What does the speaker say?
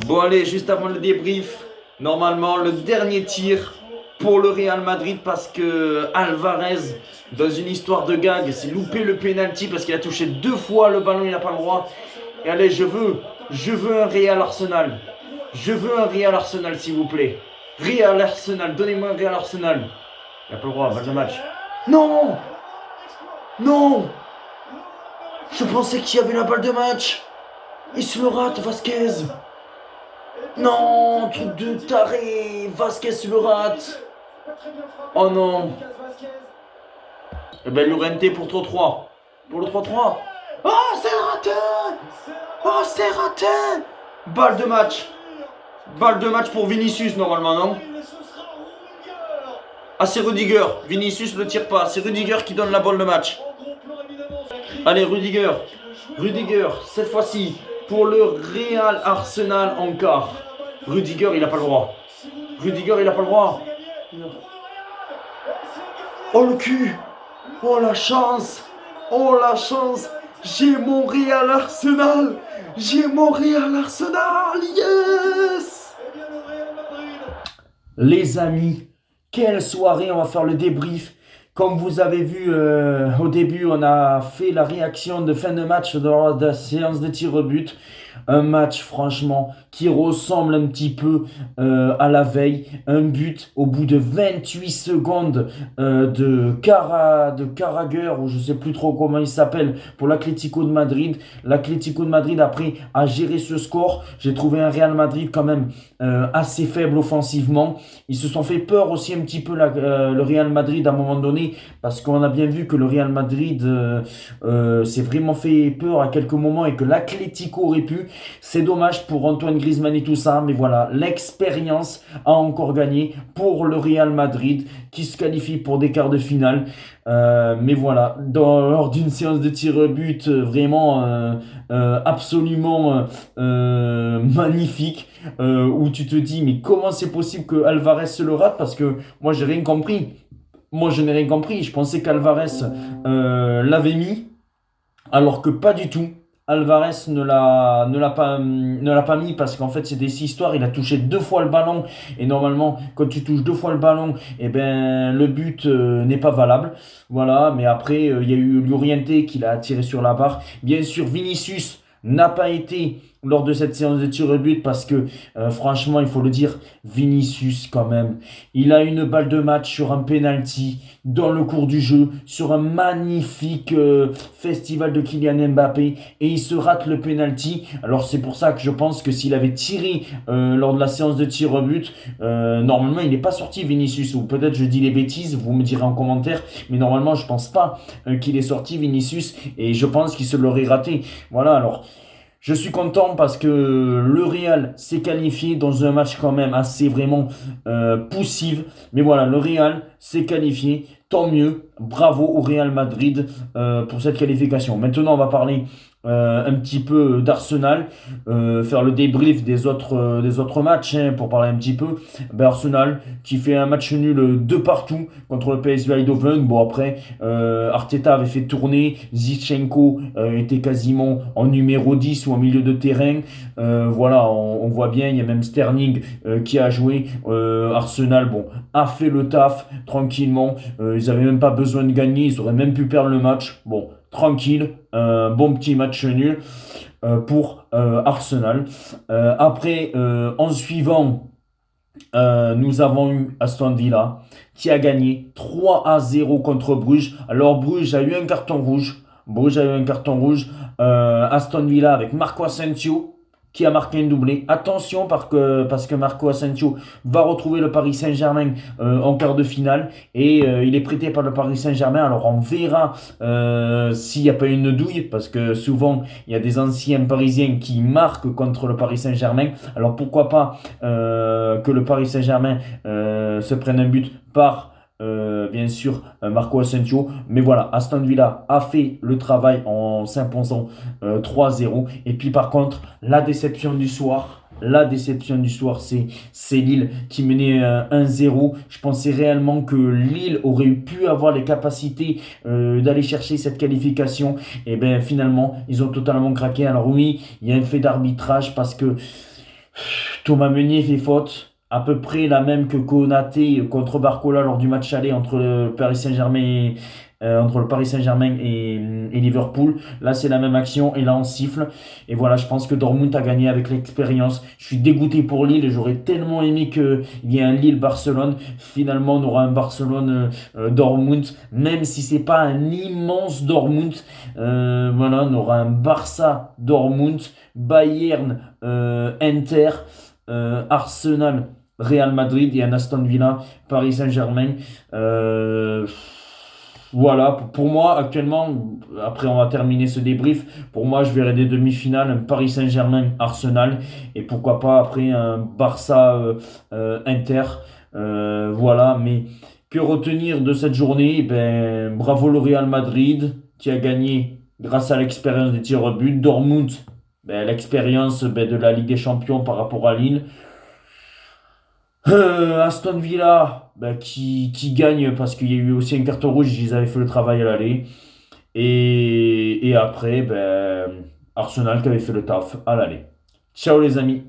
Bon allez, juste avant le débrief, normalement le dernier tir pour le Real Madrid parce que Alvarez, dans une histoire de gag, s'est loupé le penalty parce qu'il a touché 2 fois le ballon, il n'a pas le droit. Et allez, je veux un Real Arsenal. Je veux un Real Arsenal s'il vous plaît. Real Arsenal, donnez-moi un Real Arsenal. Il n'a pas le droit, balle de match. Non. Non. Je pensais qu'il y avait la balle de match. Il se le rate, Vasquez. Non, truc de taré. Vasquez se le rate. Oh non. Eh ben Llorente pour 3-3. Pour le 3-3. Oh, c'est raté. Oh, c'est raté. Balle de match. Balle de match pour Vinicius normalement, non? Ah, c'est Rudiger. Vinicius ne tire pas. C'est Rudiger qui donne la balle de match. Allez, Rudiger. Rudiger, cette fois-ci, pour le Real Arsenal en quart. Rudiger, il n'a pas le droit. Rudiger, il n'a pas le droit. Oh le cul. Oh la chance. Oh la chance. J'ai mon Real Arsenal. J'ai mon Real Arsenal. Yes. Les amis, quelle soirée. On va faire le débrief. Comme vous avez vu au début, on a fait la réaction de fin de match lors de la séance de tir au but. Un match franchement qui ressemble un petit peu à la veille. Un but au bout de 28 secondes de Carragher, ou je ne sais plus trop comment il s'appelle, pour l'Atlético de Madrid. L'Atlético de Madrid après a géré ce score. J'ai trouvé un Real Madrid quand même assez faible offensivement. Ils se sont fait peur aussi un petit peu le Real Madrid à un moment donné, parce qu'on a bien vu que le Real Madrid s'est vraiment fait peur à quelques moments et que l'Atlético aurait pu. C'est dommage pour Antoine Griezmann et tout ça, mais voilà, l'expérience a encore gagné pour le Real Madrid qui se qualifie pour des quarts de finale. Mais voilà, lors d'une séance de tir au but vraiment absolument magnifique, où tu te dis mais comment c'est possible que Alvarez se le rate, parce que moi j'ai rien compris. Moi je n'ai rien compris, je pensais qu'Alvarez l'avait mis, alors que pas du tout. Alvarez ne l'a pas mis parce qu'en fait c'est des histoires, il a touché 2 fois le ballon et normalement quand tu touches 2 fois le ballon, eh ben, le but n'est pas valable. Voilà, mais après il y a eu Llorente qui l'a tiré sur la barre. Bien sûr Vinicius n'a pas été lors de cette séance de tir au but parce que franchement il faut le dire, Vinicius quand même, il a une balle de match sur un penalty dans le cours du jeu, sur un magnifique festival de Kylian Mbappé, et il se rate le penalty. Alors c'est pour ça que je pense que s'il avait tiré lors de la séance de tir au but, normalement il n'est pas sorti Vinicius, ou peut-être je dis les bêtises, vous me direz en commentaire, mais normalement je pense pas qu'il est sorti Vinicius, et je pense qu'il se l'aurait raté. Voilà, alors je suis content parce que le Real s'est qualifié dans un match quand même assez vraiment poussif. Mais voilà, le Real s'est qualifié. Tant mieux. Bravo au Real Madrid pour cette qualification. Maintenant, on va parler un petit peu d'Arsenal. Faire le débrief des autres matchs, hein, pour parler un petit peu. Ben, Arsenal qui fait un match nul de partout contre le PSV Eindhoven. Bon, après, Arteta avait fait tourner. Zinchenko était quasiment en numéro 10 ou en milieu de terrain. Voilà, on voit bien, il y a même Sterling qui a joué. Arsenal, bon, a fait le taf tranquillement. Ils n'avaient même pas besoin de gagner, ils auraient même pu perdre le match. Bon, tranquille, bon petit match nul pour Arsenal. Après, en suivant, nous avons eu Aston Villa qui a gagné 3-0 contre Bruges. Alors Bruges a eu un carton rouge. Aston Villa avec Marco Asensio qui a marqué un doublé. Attention parce que Marco Asensio va retrouver le Paris Saint-Germain en quart de finale, et il est prêté par le Paris Saint-Germain. Alors on verra s'il n'y a pas une douille, parce que souvent il y a des anciens parisiens qui marquent contre le Paris Saint-Germain. Alors pourquoi pas que le Paris Saint-Germain se prenne un but par bien sûr Marco Asensio. Mais voilà, Aston Villa a fait le travail en s'imposant 3-0. Et puis par contre, la déception du soir, c'est Lille qui menait 1-0. Je pensais réellement que Lille aurait pu avoir les capacités d'aller chercher cette qualification. Et bien finalement, ils ont totalement craqué. Alors oui, il y a un fait d'arbitrage parce que Thomas Meunier fait faute, à peu près la même que Konaté contre Barcola lors du match aller entre le Paris Saint-Germain et Liverpool. Là, c'est la même action et là, on siffle. Et voilà, je pense que Dortmund a gagné avec l'expérience. Je suis dégoûté pour Lille. J'aurais tellement aimé qu'il y ait un Lille-Barcelone. Finalement, on aura un Barcelone-Dortmund, même si c'est pas un immense Dortmund. Voilà, on aura un Barça-Dortmund, Bayern-Inter, Arsenal, Real Madrid et un Aston Villa, Paris Saint-Germain. Euh, voilà, pour moi, actuellement, après on va terminer ce débrief, pour moi je verrai des demi-finales, un Paris Saint-Germain, Arsenal, et pourquoi pas après un Barça Inter. Voilà, mais que retenir de cette journée? Eh ben, bravo le Real Madrid qui a gagné grâce à l'expérience des tirs au but. Dortmund, ben, l'expérience de la Ligue des Champions par rapport à Lille. Aston Villa qui gagne parce qu'il y a eu aussi un carton rouge, ils avaient fait le travail à l'aller. Et après, Arsenal qui avait fait le taf à l'aller. Ciao les amis.